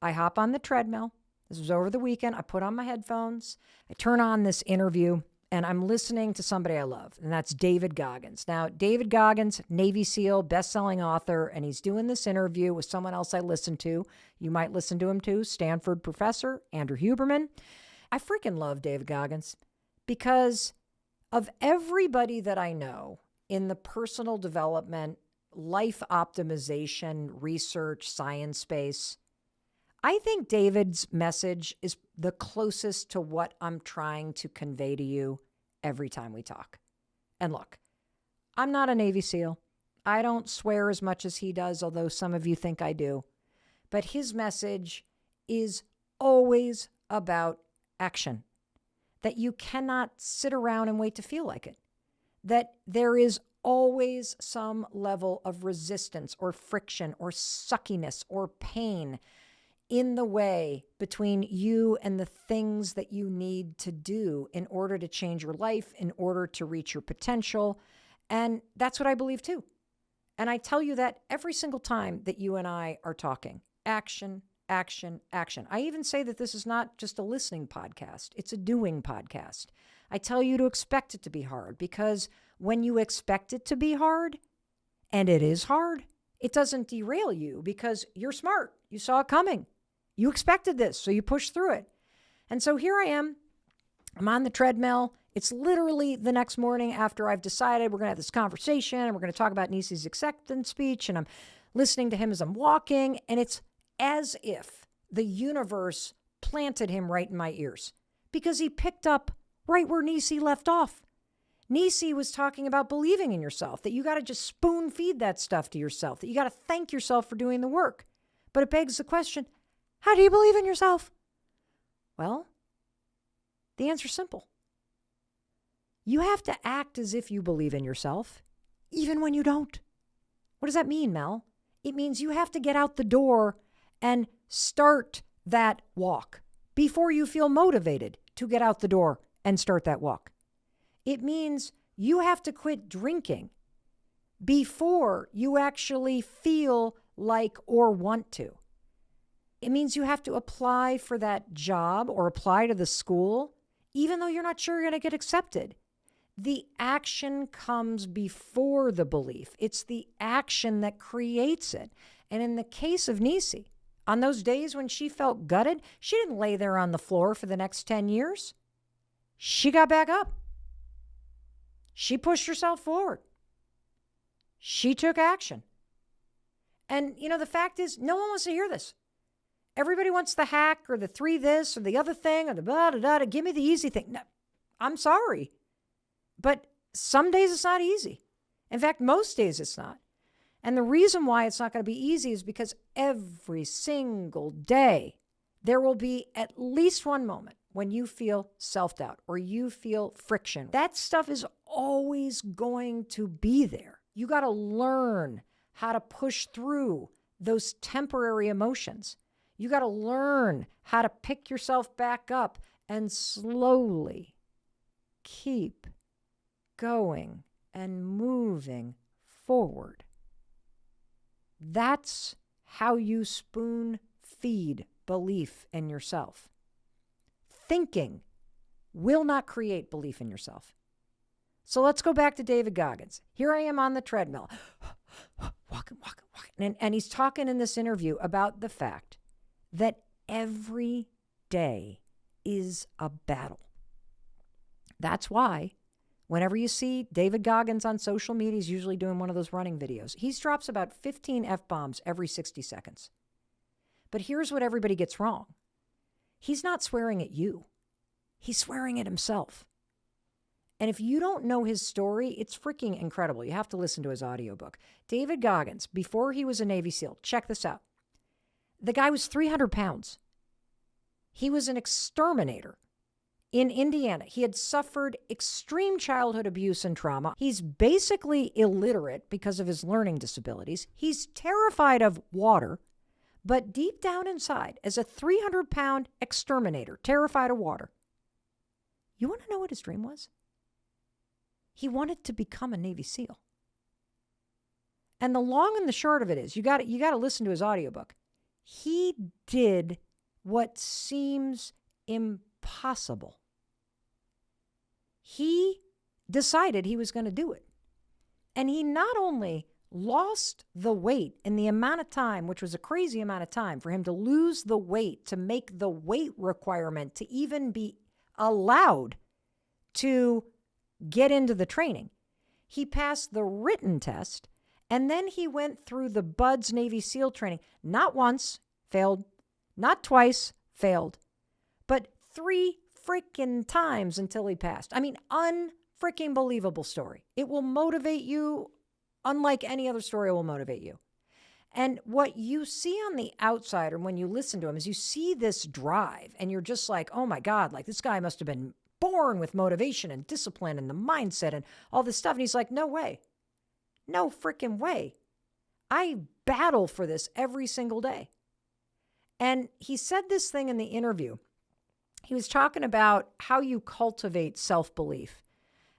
I hop on the treadmill. This was over the weekend. I put on my headphones. I turn on this interview, and I'm listening to somebody I love, and that's David Goggins. Now, David Goggins, Navy SEAL, best-selling author, and he's doing this interview with someone else I listen to. You might listen to him too, Stanford professor Andrew Huberman. I freaking love David Goggins because of everybody that I know in the personal development, life optimization, research, science space. I think David's message is the closest to what I'm trying to convey to you every time we talk. And look, I'm not a Navy SEAL. I don't swear as much as he does, although some of you think I do. But his message is always about action, that you cannot sit around and wait to feel like it, that there is always some level of resistance or friction or suckiness or pain in the way between you and the things that you need to do in order to change your life, in order to reach your potential. And that's what I believe too. And I tell you that every single time that you and I are talking. Action, action, action. I even say that this is not just a listening podcast. It's a doing podcast. I tell you to expect it to be hard because when you expect it to be hard, and it is hard, it doesn't derail you because you're smart. You saw it coming. You expected this, so you pushed through it. And so here I am. I'm on the treadmill. It's literally the next morning after I've decided we're going to have this conversation and we're going to talk about Nisi's acceptance speech. And I'm listening to him as I'm walking. And it's as if the universe planted him right in my ears because he picked up right where Nisi left off. Nisi was talking about believing in yourself, that you got to just spoon feed that stuff to yourself, that you got to thank yourself for doing the work. But it begs the question, how do you believe in yourself? Well, the answer's simple. You have to act as if you believe in yourself, even when you don't. What does that mean, Mel? It means you have to get out the door and start that walk before you feel motivated to get out the door and start that walk. It means you have to quit drinking before you actually feel like or want to. It means you have to apply for that job or apply to the school, even though you're not sure you're going to get accepted. The action comes before the belief. It's the action that creates it. And in the case of Nisi, on those days when she felt gutted, she didn't lay there on the floor for the next 10 years. She got back up. She pushed herself forward. She took action. And, the fact is, no one wants to hear this. Everybody wants the hack or the 3 this or the other thing or the blah, blah, blah. Give me the easy thing. No, I'm sorry. But some days it's not easy. In fact, most days it's not. And the reason why it's not going to be easy is because every single day there will be at least one moment when you feel self-doubt or you feel friction. That stuff is always going to be there. You got to learn how to push through those temporary emotions. You got to learn how to pick yourself back up and slowly keep going and moving forward. That's how you spoon feed belief in yourself. Thinking will not create belief in yourself. So let's go back to David Goggins. Here I am on the treadmill, walking. And he's talking in this interview about the fact that every day is a battle. That's why whenever you see David Goggins on social media, he's usually doing one of those running videos. He drops about 15 F-bombs every 60 seconds. But here's what everybody gets wrong. He's not swearing at you. He's swearing at himself. And if you don't know his story, it's freaking incredible. You have to listen to his audiobook. David Goggins, before he was a Navy SEAL, check this out. The guy was 300 pounds. He was an exterminator in Indiana. He had suffered extreme childhood abuse and trauma. He's basically illiterate because of his learning disabilities. He's terrified of water, but deep down inside, as a 300-pound exterminator, terrified of water, you want to know what his dream was? He wanted to become a Navy SEAL. And the long and the short of it is, you got to listen to his audiobook. he did what seems impossible. He decided he was going to do it. And he not only lost the weight in the amount of time, which was a crazy amount of time for him to lose the weight, to make the weight requirement to even be allowed to get into the training. He passed the written test, and then he went through the BUD/S Navy SEAL training. Not once, failed. Not twice, failed. But 3 freaking times until he passed. I mean, unfreaking believable story. It will motivate you unlike any other story will motivate you. And what you see on the outside, or when you listen to him, is you see this drive and you're just like, oh my God, like this guy must have been born with motivation and discipline and the mindset and all this stuff. And he's like, no way. No freaking way. I battle for this every single day. And he said this thing in the interview. He was talking about how you cultivate self-belief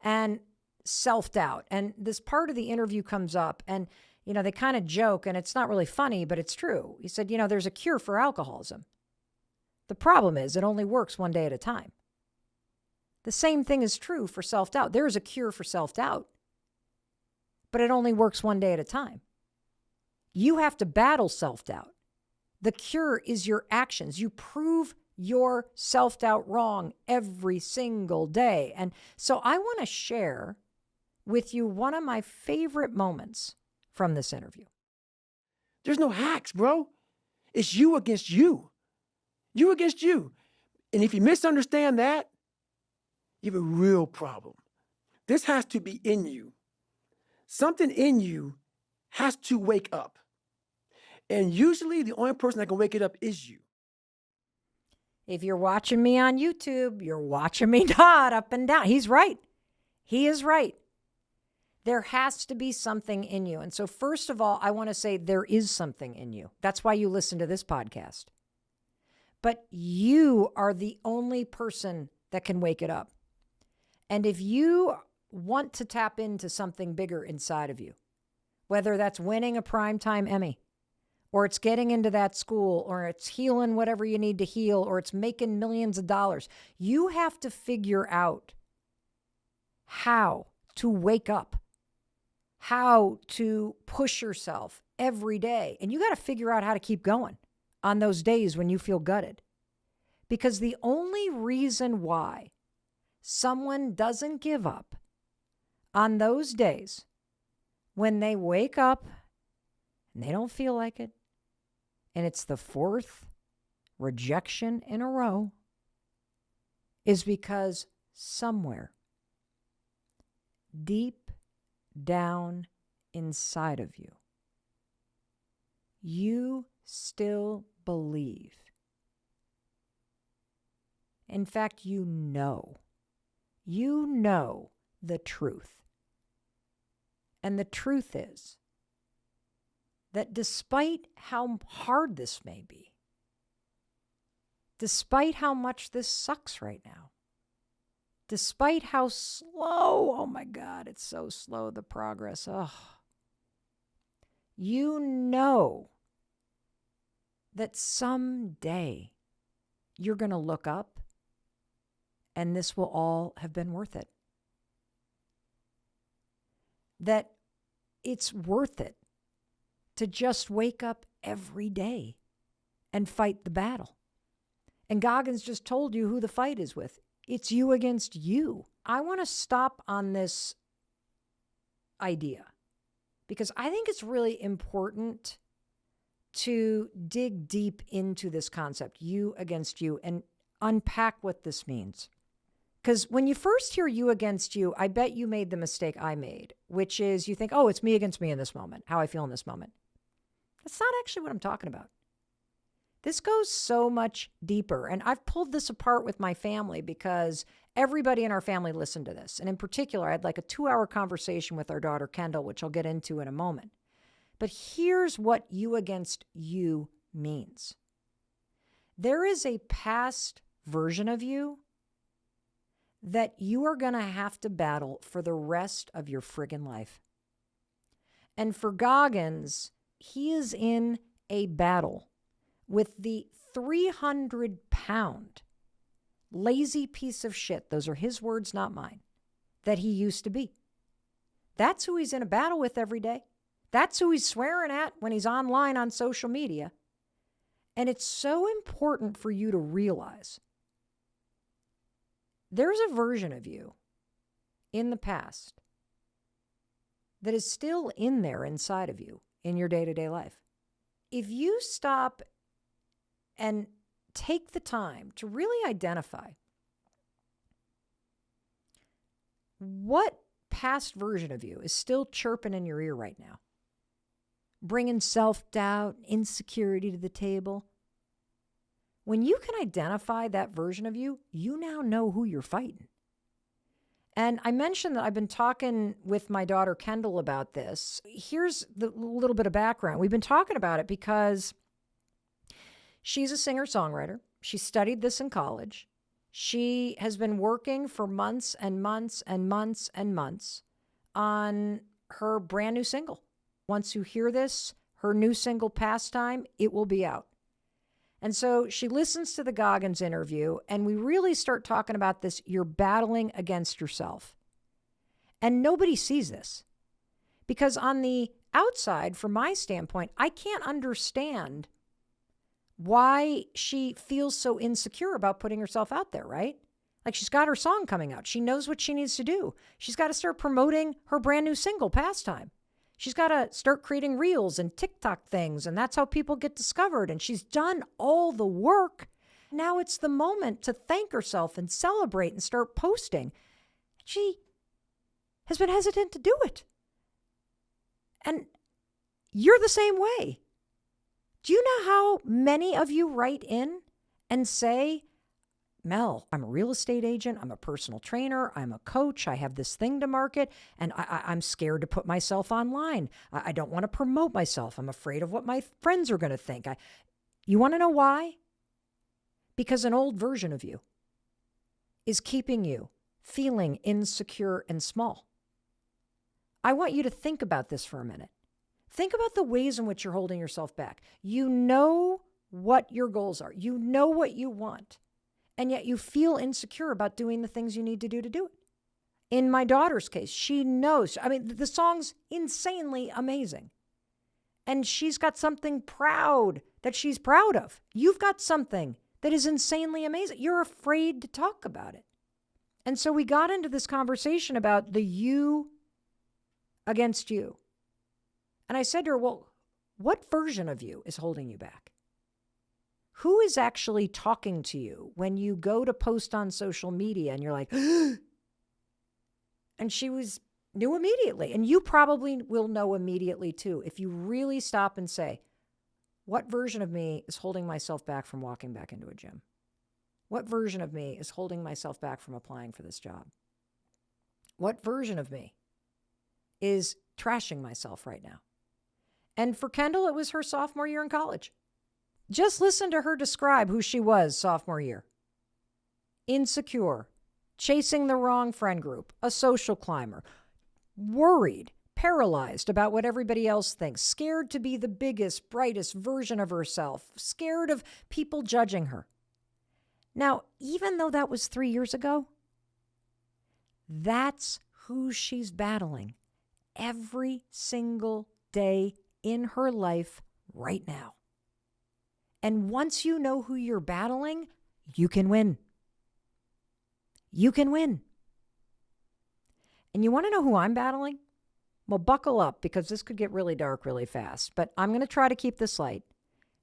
and self-doubt. And this part of the interview comes up and, they kind of joke, and it's not really funny, but it's true. He said, there's a cure for alcoholism. The problem is it only works one day at a time. The same thing is true for self-doubt. There is a cure for self-doubt, but it only works one day at a time. You have to battle self-doubt. The cure is your actions. You prove your self-doubt wrong every single day. And so I want to share with you one of my favorite moments from this interview. There's no hacks, bro. It's you against you. You against you. And if you misunderstand that, you have a real problem. This has to be in you. Something in you has to wake up. And usually the only person that can wake it up is you. If you're watching me on YouTube, you're watching me nod up and down. He's right. He is right. There has to be something in you. And so first of all, I want to say there is something in you. That's why you listen to this podcast. But you are the only person that can wake it up. And if you want to tap into something bigger inside of you, whether that's winning a primetime Emmy, or it's getting into that school, or it's healing whatever you need to heal, or it's making millions of dollars, you have to figure out how to wake up, how to push yourself every day. And you got to figure out how to keep going on those days when you feel gutted. Because the only reason why someone doesn't give up on those days when they wake up and they don't feel like it, and it's the 4th rejection in a row, is because somewhere deep down inside of you, you still believe. In fact, you know the truth. And the truth is that despite how hard this may be, despite how much this sucks right now, despite how slow, oh my God, it's so slow, the progress. Oh, you know that someday you're going to look up and this will all have been worth it. That it's worth it to just wake up every day and fight the battle. And Goggins just told you who the fight is with. It's you against you. I want to stop on this idea because I think it's really important to dig deep into this concept, you against you, and unpack what this means. Because when you first hear you against you, I bet you made the mistake I made, which is you think, oh, it's me against me in this moment, how I feel in this moment. That's not actually what I'm talking about. This goes so much deeper. And I've pulled this apart with my family because everybody in our family listened to this. And in particular, I had like a 2-hour conversation with our daughter, Kendall, which I'll get into in a moment. But here's what you against you means. There is a past version of you that you are going to have to battle for the rest of your friggin' life. And for Goggins, he is in a battle with the 300-pound lazy piece of shit, those are his words, not mine, that he used to be. That's who he's in a battle with every day. That's who he's swearing at when he's online on social media. And it's so important for you to realize there's a version of you in the past that is still in there inside of you in your day-to-day life. If you stop and take the time to really identify what past version of you is still chirping in your ear right now, bringing self-doubt, insecurity to the table. When you can identify that version of you, you now know who you're fighting. And I mentioned that I've been talking with my daughter Kendall about this. Here's the little bit of background. We've been talking about it because she's a singer-songwriter. She studied this in college. She has been working for months and months and months and months on her brand new single. Once you hear this, her new single, Pastime, it will be out. And so she listens to the Goggins interview, and we really start talking about this. You're battling against yourself. And nobody sees this. Because on the outside, from my standpoint, I can't understand why she feels so insecure about putting herself out there, right? Like, she's got her song coming out. She knows what she needs to do. She's got to start promoting her brand new single, Pastime. She's got to start creating reels and TikTok things, and that's how people get discovered. And she's done all the work. Now it's the moment to thank herself and celebrate and start posting. She has been hesitant to do it. And you're the same way. Do you know how many of you write in and say, Mel, I'm a real estate agent, I'm a personal trainer, I'm a coach, I have this thing to market, and I'm scared to put myself online. I don't want to promote myself. I'm afraid of what my friends are going to think. You want to know why? Because an old version of you is keeping you feeling insecure and small. I want you to think about this for a minute. Think about the ways in which you're holding yourself back. You know what your goals are. You know what you want. And yet you feel insecure about doing the things you need to do it. In my daughter's case, she knows. I mean, the song's insanely amazing. And she's got something proud that she's proud of. You've got something that is insanely amazing. You're afraid to talk about it. And so we got into this conversation about the you against you. And I said to her, well, what version of you is holding you back? Who is actually talking to you when you go to post on social media and you're like, and she knew immediately. And you probably will know immediately too, if you really stop and say, what version of me is holding myself back from walking back into a gym? What version of me is holding myself back from applying for this job? What version of me is trashing myself right now? And for Kendall, it was her sophomore year in college. Just listen to her describe who she was sophomore year. Insecure, chasing the wrong friend group, a social climber, worried, paralyzed about what everybody else thinks, scared to be the biggest, brightest version of herself, scared of people judging her. Now, even though that was 3 years ago, that's who she's battling every single day in her life right now. And once you know who you're battling, you can win. You can win. And you want to know who I'm battling? Well, buckle up, because this could get really dark really fast. But I'm going to try to keep this light,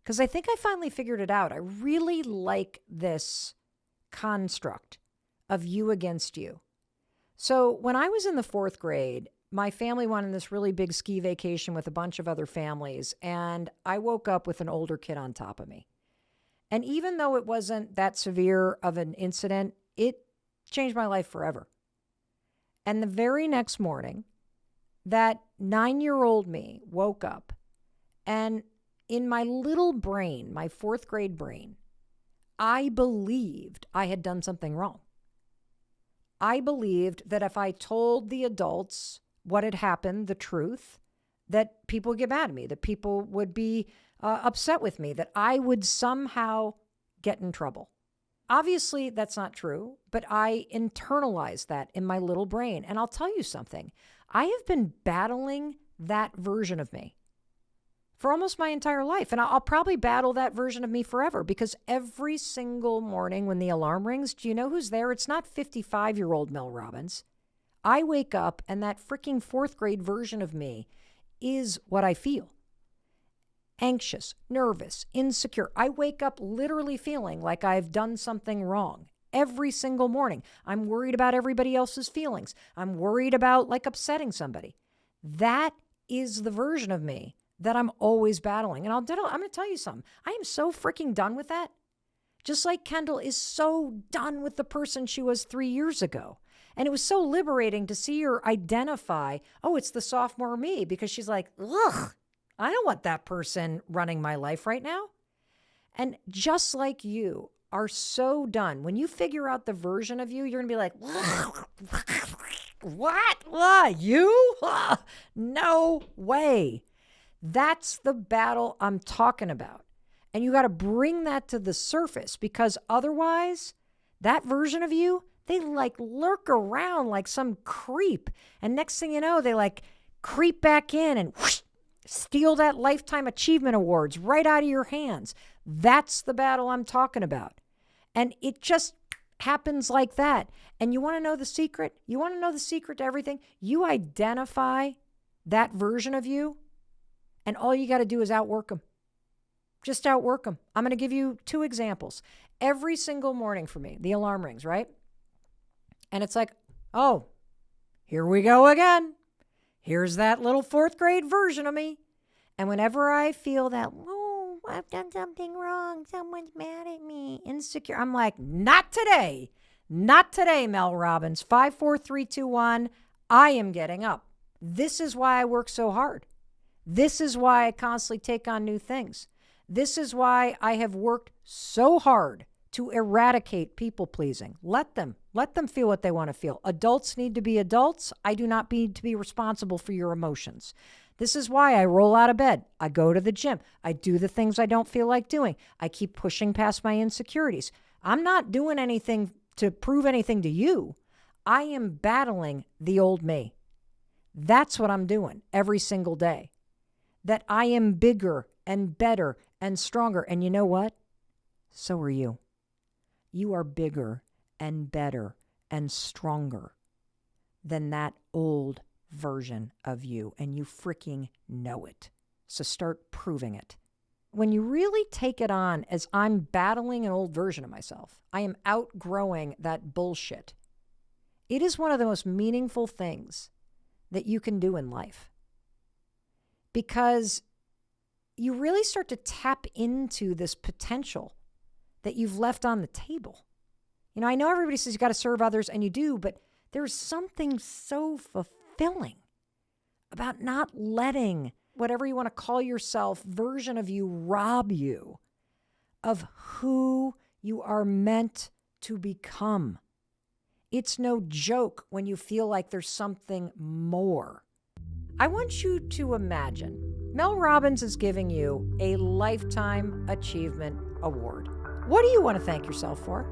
because I think I finally figured it out. I really like this construct of you against you. So when I was in the 4th grade, my family went on this really big ski vacation with a bunch of other families, and I woke up with an older kid on top of me. And even though it wasn't that severe of an incident, it changed my life forever. And the very next morning, that 9-year-old me woke up, and in my little brain, my 4th grade brain, I believed I had done something wrong. I believed that if I told the adults what had happened, the truth, that people would get mad at me, that people would be upset with me that I would somehow get in trouble. Obviously, that's not true, but I internalize that in my little brain. And I'll tell you something. I have been battling that version of me for almost my entire life. And I'll probably battle that version of me forever, because every single morning when the alarm rings, do you know who's there? It's not 55-year-old Mel Robbins. I wake up and that freaking fourth grade version of me is what I feel. Anxious, nervous, insecure. I wake up literally feeling like I've done something wrong every single morning. I'm worried about everybody else's feelings. I'm worried about like upsetting somebody. That is the version of me that I'm always battling. And I'm going to tell you something. I am so freaking done with that. Just like Kendall is so done with the person she was 3 years ago. And it was so liberating to see her identify, oh, it's the sophomore me, because she's like, ugh, I don't want that person running my life right now. And just like you are so done, when you figure out the version of you, you're going to be like, what? You? No way. That's the battle I'm talking about. And you got to bring that to the surface, because otherwise, that version of you, they like lurk around like some creep. And next thing you know, they like creep back in and whoosh, steal that Lifetime Achievement Awards right out of your hands. That's the battle I'm talking about. And it just happens like that. And you want to know the secret? You want to know the secret to everything? You identify that version of you, and all you got to do is outwork them. Just outwork them. I'm going to give you 2 examples. Every single morning for me, the alarm rings, right? And it's like, oh, here we go again. Here's that little 4th grade version of me. And whenever I feel that, oh, I've done something wrong, someone's mad at me, insecure, I'm like, not today. Not today, Mel Robbins. 5, 4, 3, 2, 1. I am getting up. This is why I work so hard. This is why I constantly take on new things. This is why I have worked so hard to eradicate people pleasing. Let them feel what they want to feel. Adults need to be adults. I do not need to be responsible for your emotions. This is why I roll out of bed. I go to the gym. I do the things I don't feel like doing. I keep pushing past my insecurities. I'm not doing anything to prove anything to you. I am battling the old me. That's what I'm doing every single day. That I am bigger and better and stronger. And you know what? So are you. You are bigger and better and stronger than that old version of you. And you freaking know it. So start proving it. When you really take it on as I'm battling an old version of myself, I am outgrowing that bullshit. It is one of the most meaningful things that you can do in life. Because you really start to tap into this potential that you've left on the table. You know, I know everybody says you got to serve others, and you do, but there's something so fulfilling about not letting whatever you want to call yourself, version of you, rob you of who you are meant to become. It's no joke when you feel like there's something more. I want you to imagine Mel Robbins is giving you a Lifetime Achievement Award. What do you want to thank yourself for?